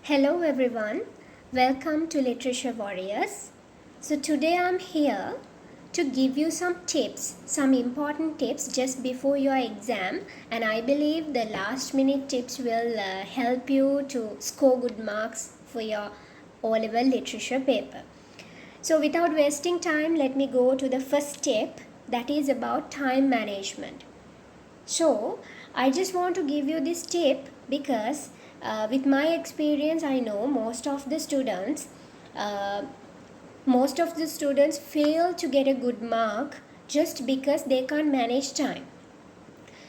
Hello everyone, welcome to Literature Warriors. So today I'm here to give you some tips, some important tips just before your exam, and I believe the last minute tips will help you to score good marks for your O-level literature paper. So without wasting time, let me go to the first tip, that is about time management. So, I just want to give you this tip because with my experience, I know uh, most of the students fail to get a good mark just because they can't manage time.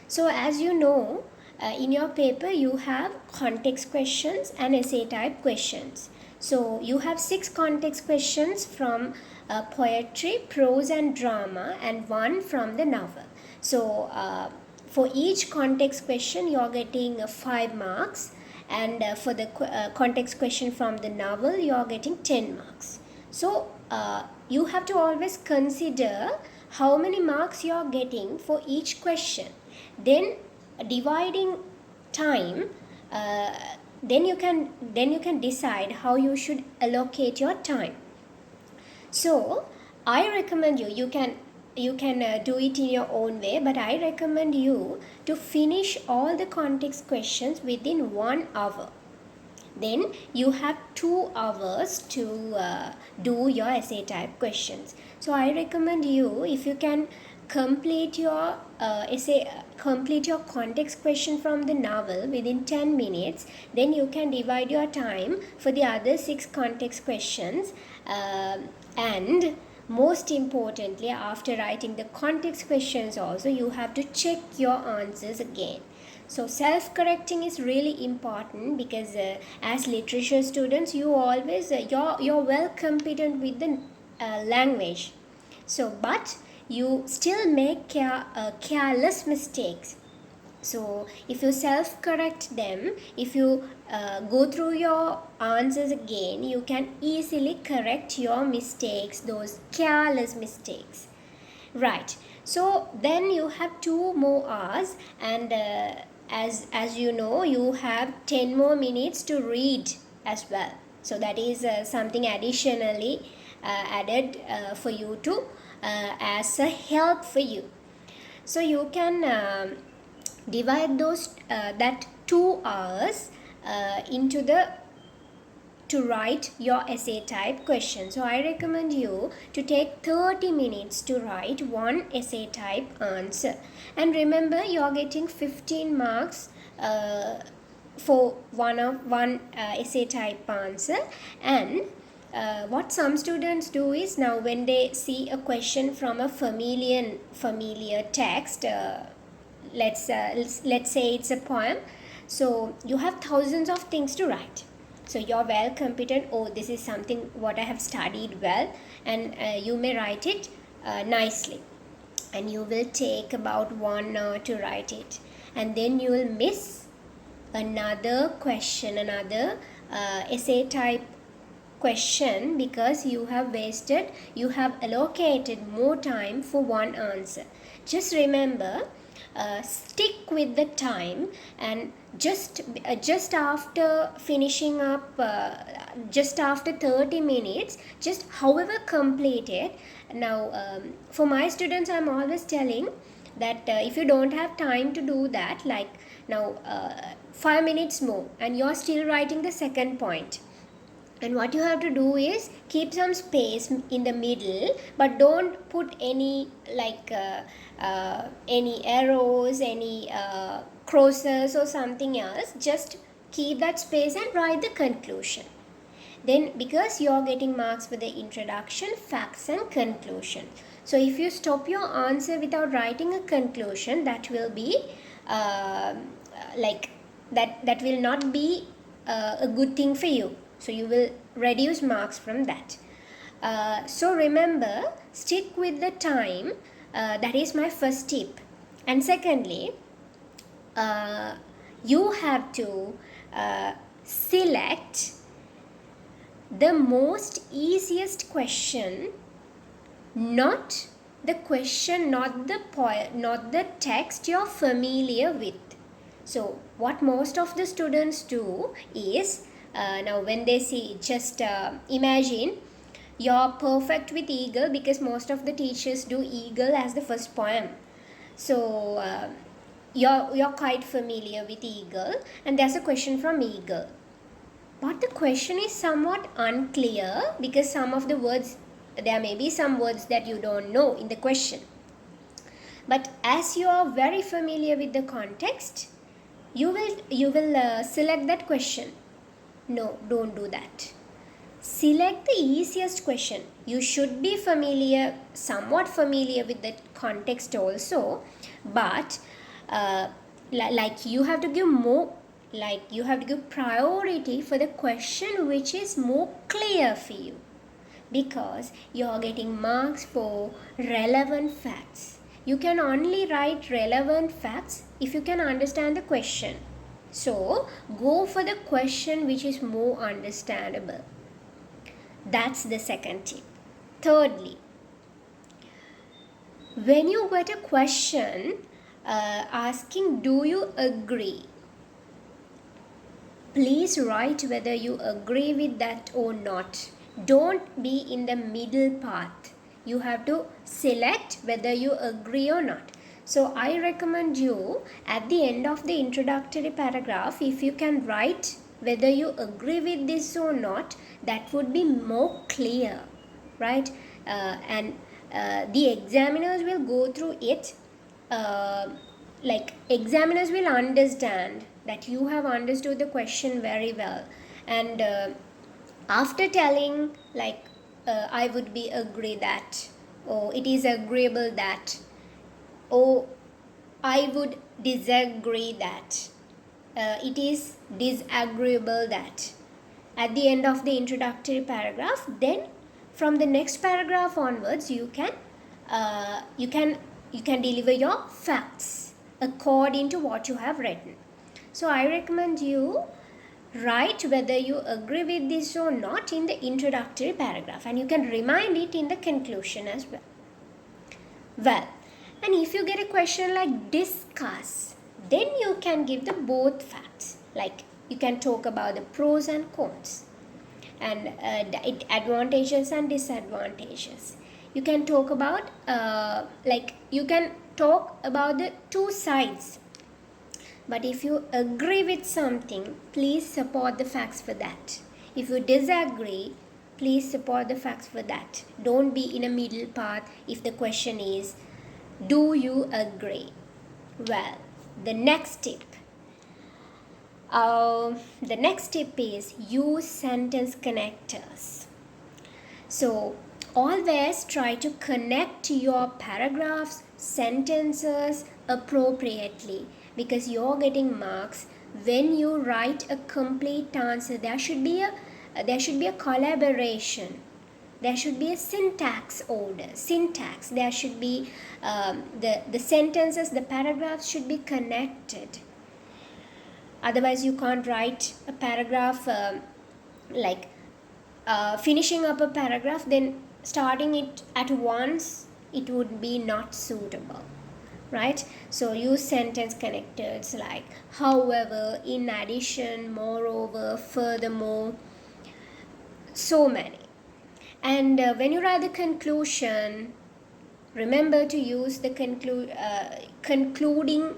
So, as you know, in your paper you have context questions and essay type questions. So, you have 6 context questions from poetry, prose, and drama, and 1 from the novel. So, for each context question, you are getting 5 marks, and for the context question from the novel, you are getting 10 marks. So, you have to always consider how many marks you are getting for each question. Then dividing time, then you can decide how you should allocate your time. So I recommend you can do it in your own way, but I recommend you to finish all the context questions within 1 hour. Then you have 2 hours to do your essay type questions. So I recommend you, if you can complete your complete your context question from the novel within 10 minutes, then you can divide your time for the other 6 context questions, and most importantly, after writing the context questions also, you have to check your answers again. So self-correcting is really important because as literature students, you always you're well competent with the language. So, but you still make careless mistakes. So if you self-correct them, if you go through your answers again, you can easily correct your mistakes, those careless mistakes. Right. So then you have 2 more hours, and as you know, you have 10 more minutes to read as well. So that is something additionally added for you to as a help for you. So you can divide those that 2 hours into the to write your essay type question. So I recommend you to take 30 minutes to write one essay type answer. And remember, you are getting 15 marks for one essay type answer. And what some students do is, now when they see a question from a familiar text, let's say it's a poem, so you have thousands of things to write. So you're well competent. Oh, this is something what I have studied well, and you may write it nicely, and you will take about 1 hour to write it, and then you will miss another question, another essay type question, because you have allocated more time for one answer. Just remember, stick with the time, and just after finishing up, just after 30 minutes, just however complete it. Now for my students, I'm always telling that if you don't have time to do that, like now 5 minutes more and you're still writing the second point, and what you have to do is keep some space in the middle, but don't put any any arrows, any crosses or something else. Just keep that space and write the conclusion. Then, because you're getting marks for the introduction, facts, and conclusion, so if you stop your answer without writing a conclusion, that will be that will not be a good thing for you. So you will reduce marks from that. So remember, stick with the time. That is my first tip. And secondly, you have to select the most easiest question, not the question, not the text you're familiar with. So what most of the students do is Now when they see, just imagine you're perfect with eagle, because most of the teachers do eagle as the first poem. So you're quite familiar with eagle, and there's a question from eagle. But the question is somewhat unclear, because some of the words, there may be some words that you don't know in the question. But as you are very familiar with the context, you will select that question. No, don't do that. Select the easiest question. You should be somewhat familiar with the context also, but like you have to give more, like you have to give priority for the question which is more clear for you, because you are getting marks for relevant facts. You can only write relevant facts if you can understand the question. So go for the question which is more understandable. That's the second tip. Thirdly, when you get a question asking, do you agree? Please write whether you agree with that or not. Don't be in the middle path. You have to select whether you agree or not. So I recommend you at the end of the introductory paragraph, if you can write whether you agree with this or not, that would be more clear, right? And the examiners will go through it. Like examiners will understand that you have understood the question very well, and after telling, like I would be agree that, or it is agreeable that, or I would disagree that, it is disagreeable that, at the end of the introductory paragraph, then from the next paragraph onwards you can deliver your facts according to what you have written. So I recommend you write whether you agree with this or not in the introductory paragraph, and you can remind it in the conclusion as well. Well, and if you get a question like discuss, then you can give the both facts. Like you can talk about the pros and cons, and advantages and disadvantages. You can talk about the two sides. But if you agree with something, please support the facts for that. If you disagree, please support the facts for that. Don't be in a middle path if the question is, do you agree? Well, the next tip is use sentence connectors. So always try to connect your paragraphs, sentences appropriately, because you're getting marks when you write a complete answer. There should be a collaboration. There should be a syntax. There should be the sentences, the paragraphs should be connected. Otherwise you can't write a paragraph finishing up a paragraph, then starting it at once, it would be not suitable, right? So use sentence connectors like however, in addition, moreover, furthermore, so many. And when you write the conclusion, remember to use the concluding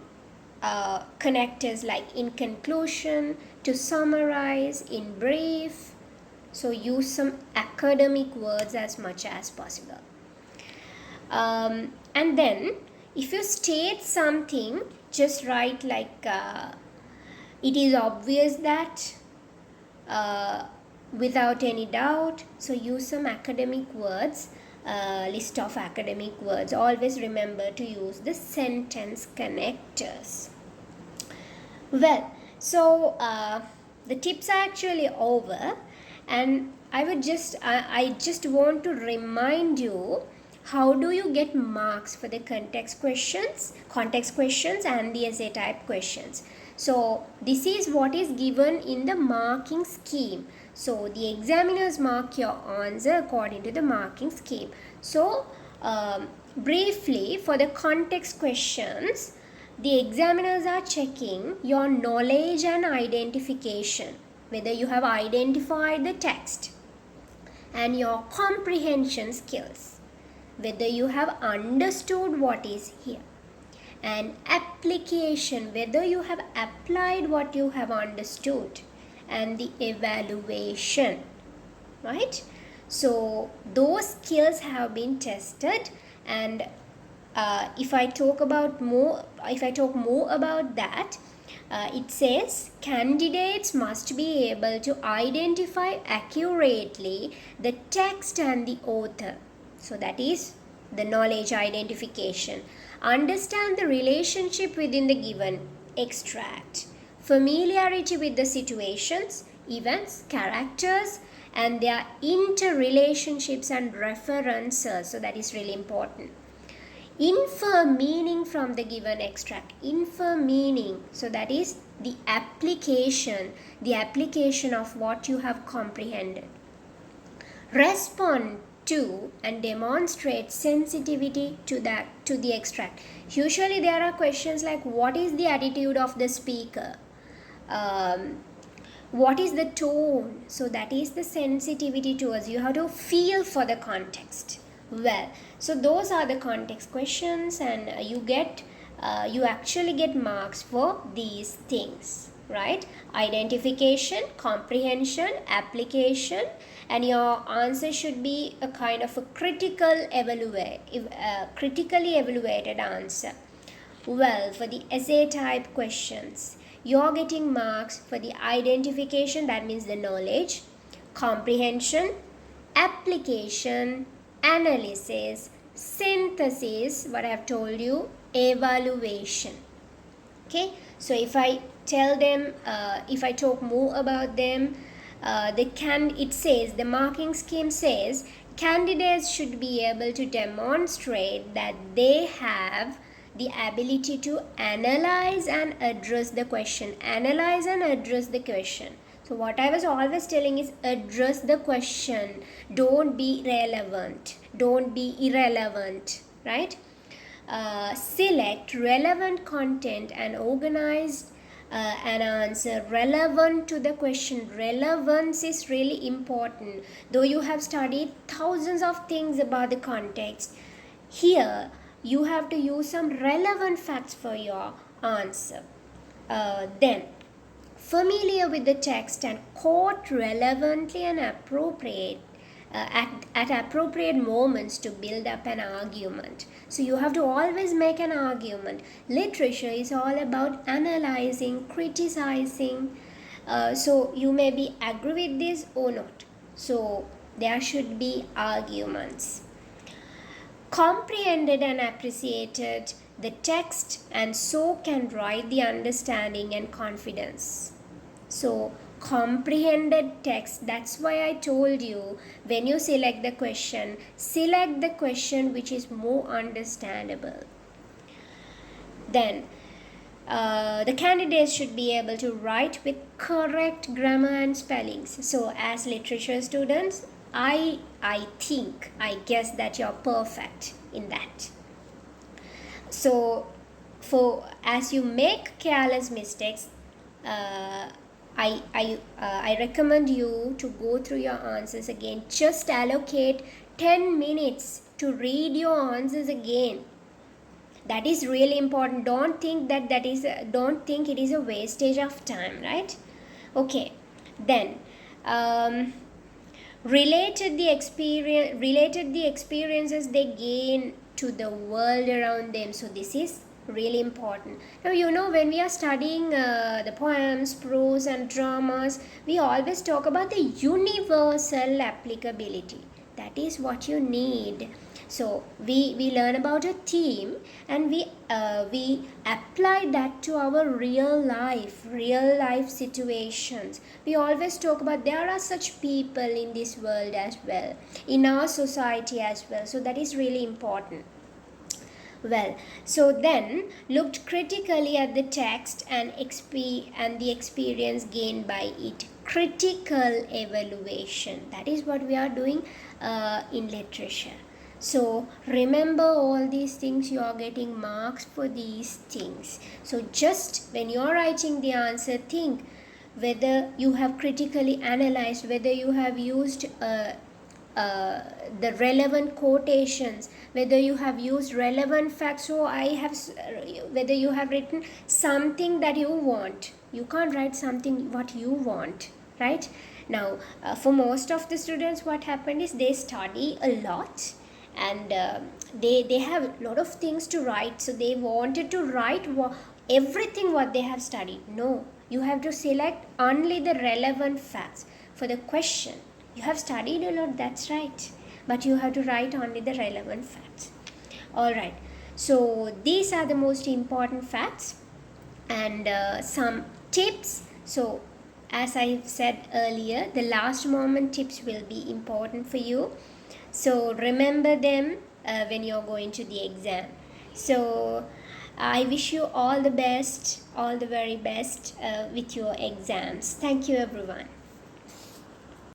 connectors like in conclusion, to summarize, in brief. So use some academic words as much as possible. And then if you state something, just write like it is obvious that, without any doubt. So use some academic words, list of academic words. Always remember to use the sentence connectors. Well, so the tips are actually over, and I just want to remind you, how do you get marks for the context questions and the essay type questions. So this is what is given in the marking scheme. So the examiners mark your answer according to the marking scheme. So briefly, for the context questions, the examiners are checking your knowledge and identification. whether you have identified the text, and your comprehension skills, whether you have understood what is here, and application, whether you have applied what you have understood, and the evaluation, right? So those skills have been tested, and if I talk more about that, it says candidates must be able to identify accurately the text and the author. So that is the knowledge identification. Understand the relationship within the given extract. Familiarity with the situations, events, characters, and their interrelationships and references. So that is really important. Infer meaning from the given extract. Infer meaning. So that is the application of what you have comprehended. Respond to and demonstrate sensitivity to the extract. Usually there are questions like, what is the attitude of the speaker? What is the tone? So that is the sensitivity towards. You have to feel for the context. Well, so those are the context questions, and you actually get marks for these things, right? Identification, comprehension, application, and your answer should be a kind of a critically evaluated answer. Well, for the essay type questions, you're getting marks for the identification, that means the knowledge, comprehension, application, analysis, synthesis, what I have told you, evaluation. Okay, so if I talk more about them, it says, the marking scheme says, candidates should be able to demonstrate that they have the ability to analyze and address the question. Analyze and address the question. So what I was always telling is, address the question. Don't be irrelevant, right? Select relevant content and organize an answer relevant to the question. Relevance is really important. Though you have studied thousands of things about the context, here you have to use some relevant facts for your answer. Then, familiar with the text and quote relevantly and appropriate at appropriate moments to build up an argument. So you have to always make an argument. Literature is all about analyzing, criticizing. So you may be agree with this or not. So there should be arguments. Comprehended and appreciated the text, and so can write the understanding and confidence. So comprehended text, that's why I told you, when you select the question which is more understandable. Then the candidates should be able to write with correct grammar and spellings. So as literature students, I guess that you're perfect in that. So as you make careless mistakes, I recommend you to go through your answers again. Just allocate 10 minutes to read your answers again. That is really important. Don't think it is a wastage of time, right? Okay. Then related the experiences they gain to the world around them. So this is really important. Now when we are studying the poems, prose and dramas, we always talk about the universal applicability. That is what you need. So we learn about a theme, and we apply that to our real life situations. We always talk about there are such people in this world as well, in our society as well. So that is really important. Well, so then looked critically at the text and the experience gained by it. Critical evaluation. That is what we are doing in literature. So remember all these things, you are getting marks for these things. So just when you are writing the answer, think whether you have critically analyzed, whether you have used the relevant quotations, whether you have used relevant facts. So whether you have written something that you want. You can't write something what you want, right? Now for most of the students, what happened is they study a lot, and they have a lot of things to write, so they wanted to write everything what they have studied. No, you have to select only the relevant facts for the question. You have studied a lot, that's right, but you have to write only the relevant facts. All right, so these are the most important facts, and some tips. So as I said earlier, the last moment tips will be important for you, so remember them when you're going to the exam. So I wish you all the best, all the very best with your exams. Thank you everyone.